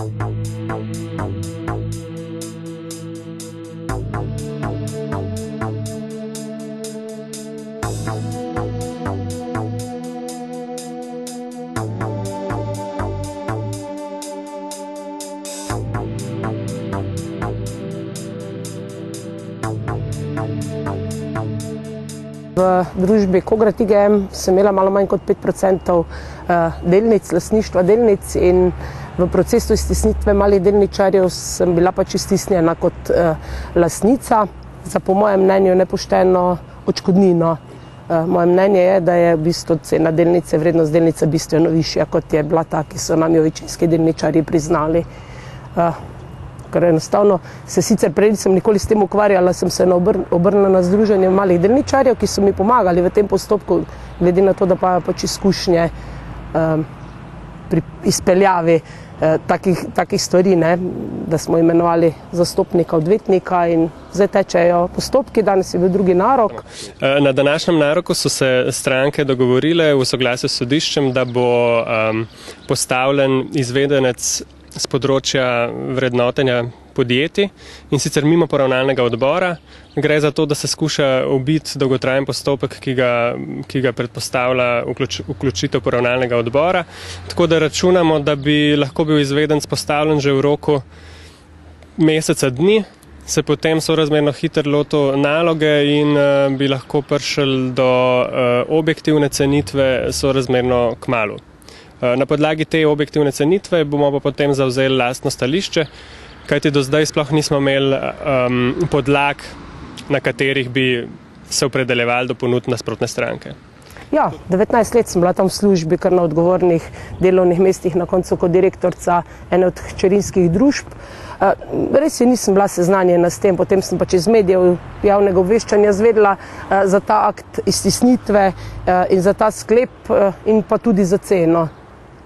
V družbi Kograt IGM sem imela malo manj kot 5% delnic, lastništva delnic, in v procesu iztisnitve malih delničarjev sem bila pač iztisnjena kot lastnica za, po mojem mnenju, nepošteno odškodnino. Moje mnenje je, da je v bistvu cena delnice, vrednost delnice bistveno višja, kot je bila ta, ki so nam jo večinski delničarji priznali. Ker enostavno se sicer prej nisem nikoli s tem ukvarjala, sem se obrnila na Združenje malih delničarjev, ki so mi pomagali v tem postopku, glede na to, da pa pač izkušnje pri izpeljavi takih stvari, da smo imenovali zastopnika, odvetnika, in zdaj tečejo postopki, danes je bil drugi narok. Na današnjem naroku so se stranke dogovorile v soglasju s sodiščem, da bo postavljen izvedenec z področja vrednotenja podjetij, in sicer mimo poravnalnega odbora. Gre za to, da se skuša ubiti dolgotrajen postopek, ki ga predpostavlja vključitev poravnalnega odbora. Tako da računamo, da bi lahko bil izvedenec postavljen že v roku meseca dni, se potem sorazmerno hitro lotil naloge in bi lahko prišli do objektivne cenitve sorazmerno kmalu. Na podlagi te objektivne cenitve bomo pa potem zavzeli lastno stališče, kajti do zdaj sploh nismo imeli podlag, na katerih bi se opredeljevali do ponudb nasprotne stranke. Ja, 19 let sem bila tam v službi, kar na odgovornih delovnih mestih, na koncu kot direktorica ene od hčerinskih družb. Res nisem bila seznanjena s tem, potem sem pač iz medijev javnega obveščanja zvedela za ta akt iztisnitve in za ta sklep in pa tudi za ceno.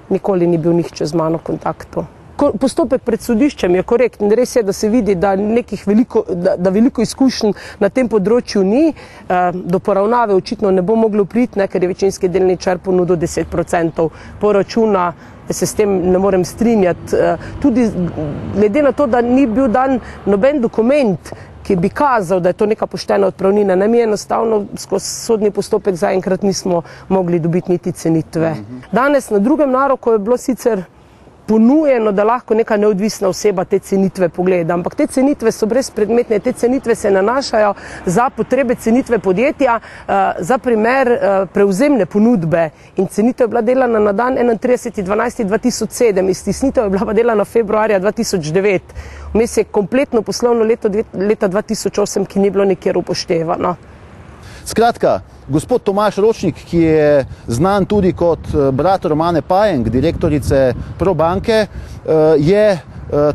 Nikoli ni bil nihče z mano v kontaktu. Postopek pred sodiščem je korekten. Res je, da se vidi, da veliko izkušenj na tem področju ni. Do poravnave očitno ne bo moglo priti, ker je večinski delničar ponudil 10% poračuna. Se s tem ne morem strinjati. Tudi glede na to, da ni bil dan noben dokument, ki bi kazal, da je to neka poštena odpravnina. Mi enostavno skozi sodni postopek zaenkrat nismo mogli dobiti niti cenitve. Danes na drugem naroku je bilo sicer ponujeno, da lahko neka neodvisna oseba te cenitve pogleda, ampak te cenitve so brezpredmetne, te cenitve se nanašajo za potrebe cenitve podjetja, za primer prevzemne ponudbe, in cenitev je bila delana na dan 31.12.2007, iztisnitev je bila pa delana februarja 2009. Vmes je kompletno poslovno leto leta 2008, ki ni bilo nikjer upoštevano. Skratka, gospod Tomaž Ročnik, ki je znan tudi kot brat Romane Pajenk, direktorice Probanke, je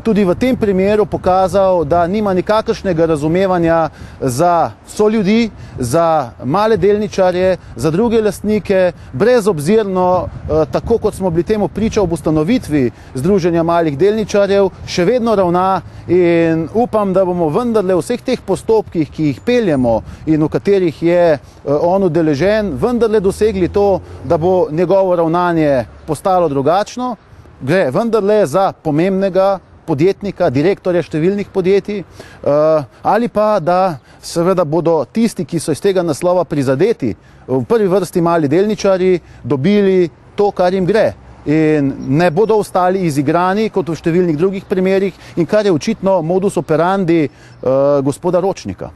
tudi v tem primeru pokazal, da nima nikakršnega razumevanja za soljudi, za male delničarje, za druge lastnike, brezobzirno, tako kot smo bili temu priča ob ustanovitvi Združenja malih delničarjev, še vedno ravna, in upam, da bomo vendarle v vseh teh postopkih, ki jih peljemo in v katerih je on udeležen, vendarle dosegli to, da bo njegovo ravnanje postalo drugačno. Gre vendarle za pomembnega podjetnika, direktorja številnih podjetij, ali pa da seveda bodo tisti, ki so iz tega naslova prizadeti, v prvi vrsti mali delničarji, dobili to, kar jim gre, in ne bodo ostali izigrani kot v številnih drugih primerih, in kar je očitno modus operandi gospoda Ročnika.